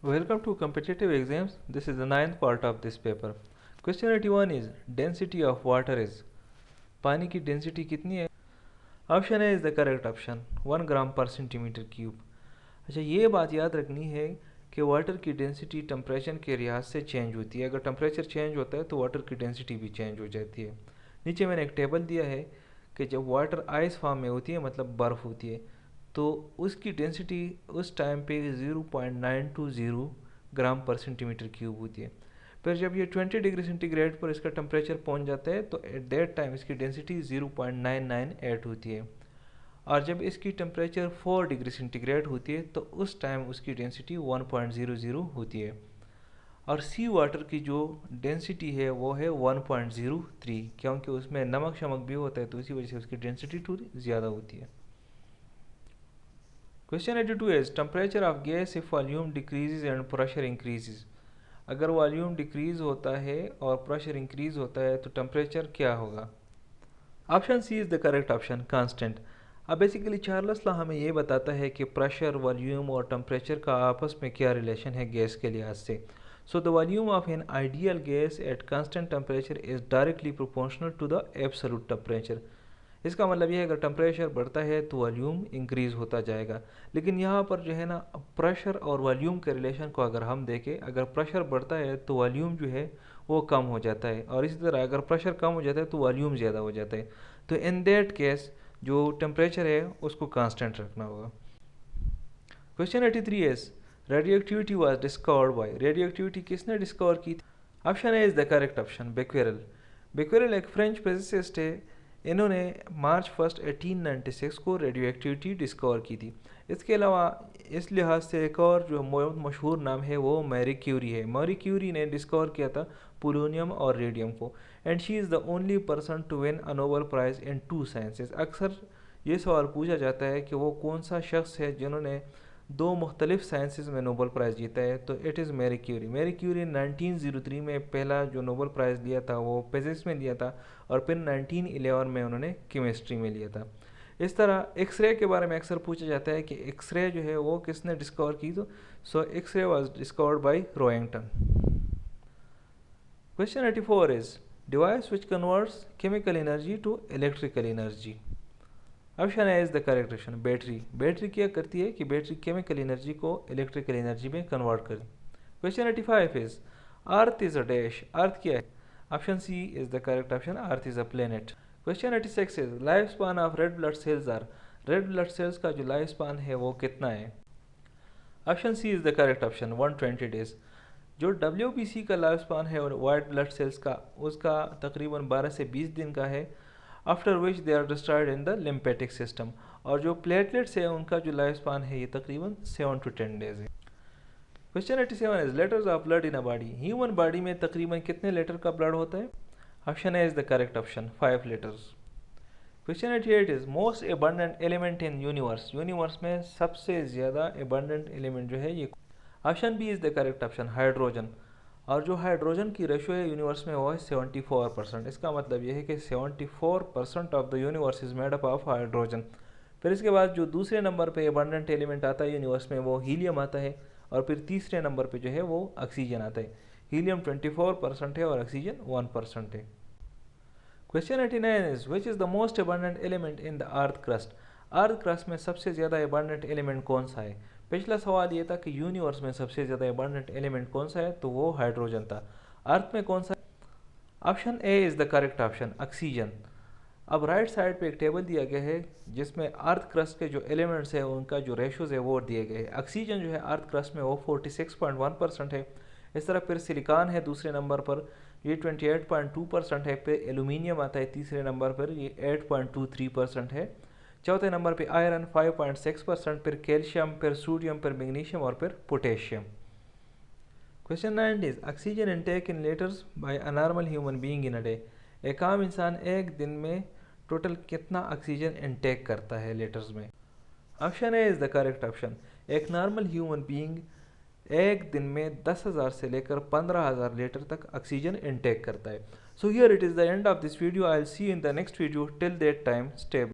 Welcome to competitive exams. This is the ninth part of this paper. Question 81 is density of water is. पानी की density कितनी है? Option A is the correct option 1 ग्राम पर centimetre cube. अच्छा, ये बात याद रखनी है कि वाटर की डेंसिटी टेम्परेचर के लिहाज से चेंज होती है। अगर टेम्परेचर चेंज होता है तो वाटर की डेंसिटी भी चेंज हो जाती है। नीचे मैंने एक टेबल दिया है कि जब वाटर आइस फॉर्म में होती है, मतलब बर्फ़ होती है, तो उसकी डेंसिटी उस टाइम पे 0.920 ग्राम पर सेंटीमीटर क्यूब होती है। फिर जब ये 20 डिग्री सेंटीग्रेड पर इसका टेम्परेचर पहुंच जाता है तो एट दैट टाइम इसकी डेंसिटी 0.998 होती है। और जब इसकी टेम्परेचर 4 डिग्री सेंटीग्रेड होती है तो उस टाइम उसकी डेंसिटी 1.00 होती है। और सी वाटर की जो डेंसिटी है वो है 1.03, क्योंकि उसमें नमक शमक भी होता है तो इसी वजह से उसकी डेंसिटी थोड़ी ज़्यादा होती है। Question 82 is temperature of gas if volume decreases and pressure increases. अगर वॉल्यूम डिक्रीज होता है और प्रेशर इंक्रीज होता है तो टेम्परेचर क्या होगा? Option C is the correct option constant. अब बेसिकली चार्ल्स लॉ हमें ये बताता है कि प्रेशर, वॉल्यूम और टेम्परेचर का आपस में क्या रिलेशन है गैस के लिहाज से। So the volume of an ideal gas at constant temperature is directly proportional to the absolute temperature. इसका मतलब ये है अगर टेम्परेचर बढ़ता है तो वॉल्यूम इंक्रीज़ होता जाएगा। लेकिन यहाँ पर जो है ना, प्रेशर और वॉल्यूम के रिलेशन को अगर हम देखें, अगर प्रेशर बढ़ता है तो वॉल्यूम जो है वो कम हो जाता है, और इसी तरह अगर प्रेशर कम हो जाता है तो वॉल्यूम ज़्यादा हो जाता है। तो इन दैट केस जो टेम्परेचर है उसको कांस्टेंट रखना होगा। Question 83 is radioactivity was discovered by. Radioactivity किसने डिस्कवर की थी? Option A is the correct option Becquerel. Becquerel एक फ्रेंच फिजिसिस्ट है। इन्होंने मार्च 1 1896 को रेडियो एक्टिविटी डिस्कवर की थी। इसके अलावा इस लिहाज से एक और जो बहुत मशहूर नाम है वो मैरी क्यूरी है। मैरी क्यूरी ने डिस्कवर किया था पोलोनियम और रेडियम को, and she is the only person to win a Nobel prize in 2 sciences. अक्सर ये सवाल पूछा जाता है कि वो कौन सा शख्स है जिन्होंने 2 मुख्तलिफ साइंसेस में नोबेल प्राइज़ जीता है, तो it is Marie Curie. Marie Curie 1903 में पहला जो नोबेल प्राइज़ लिया था वो फिजिक्स में लिया था, और फिर 1911 में उन्होंने केमिस्ट्री में लिया था। इस तरह एक्सरे के बारे में अक्सर पूछा जाता है कि एक्सरे जो है वो किसने डिस्कवर की, तो so x ray was discovered by Roentgen. Question 84 is device which converts chemical energy to electrical energy. Option A is the correct option battery. Battery क्या करती है कि बैटरी केमिकल एनर्जी को इलेक्ट्रिकल एनर्जी में कन्वर्ट करें। Question 85 is earth is a dash. Earth क्या है? Option C is the correct option earth is a planet. Question 86 is life span of red blood sales are. Red blood cells का जो life span है वो कितना है? Option C is the correct option 120 days. जो WBC का life span है और वाइट ब्लड सेल्स का, उसका तकरीबन 12 से 20 दिन का है, after which they are destroyed in the lymphatic system. और जो प्लेटलेट्स है उनका जो लाइफ स्पान है ये तकरीबन 7 to 10 डेज है। Question 87 is liters of blood in a body. Human body में तकरीबन कितने लीटर का ब्लड होता है? Option A is the correct option 5 liters. Question 88 is most abundant element in universe. Universe में सबसे ज़्यादा एबंडेंट एलिमेंट जो है ये, option B is the correct option hydrogen. और जो हाइड्रोजन की रेशो है यूनिवर्स में वो है 74%। इसका मतलब ये है कि 74% of the universe is made up of hydrogen. फिर इसके बाद जो दूसरे नंबर पे एबंडेंट एलिमेंट आता है यूनिवर्स में वो हीलियम आता है, और फिर तीसरे नंबर पे जो है वो ऑक्सीजन आता है। हीलियम 24% है और ऑक्सीजन 1% है। Question 89 is which is the most abundant element in the earth crust. Earth crust में सबसे ज़्यादा एबंडेंट एलिमेंट कौन सा है? पिछला सवाल ये था कि यूनिवर्स में सबसे ज़्यादा एबंडेंट एलिमेंट कौन सा है, तो वो हाइड्रोजन था। अर्थ में कौन सा? Option A is the correct option oxygen. अब राइट साइड पे एक टेबल दिया गया है जिसमें अर्थ क्रस्ट के जो एलिमेंट्स है उनका जो रेशोज़ है वो दिए गए हैं। ऑक्सीजन जो है अर्थ क्रस्ट में वो 46.1% है। इस तरह फिर सिलिकॉन है दूसरे नंबर पर, ये 28.2% है। फिर एलुमिनियम आता है तीसरे नंबर पर, ये 8.23% है। चौथे नंबर पे आयरन 5.6%, फिर कैल्शियम, फिर सोडियम, फिर मैग्नीशियम और फिर potassium. Question 9 is oxygen intake in liters by a normal human being in a day. एक आम इंसान एक दिन में टोटल कितना ऑक्सीजन इनटेक करता है लीटर्स में? Option A is the correct option. एक नॉर्मल ह्यूमन बीइंग एक दिन में 10,000 से लेकर 15,000 लीटर तक ऑक्सीजन इनटेक करता है। So here it is the end of this video. I will see you in the next video. Till that time stay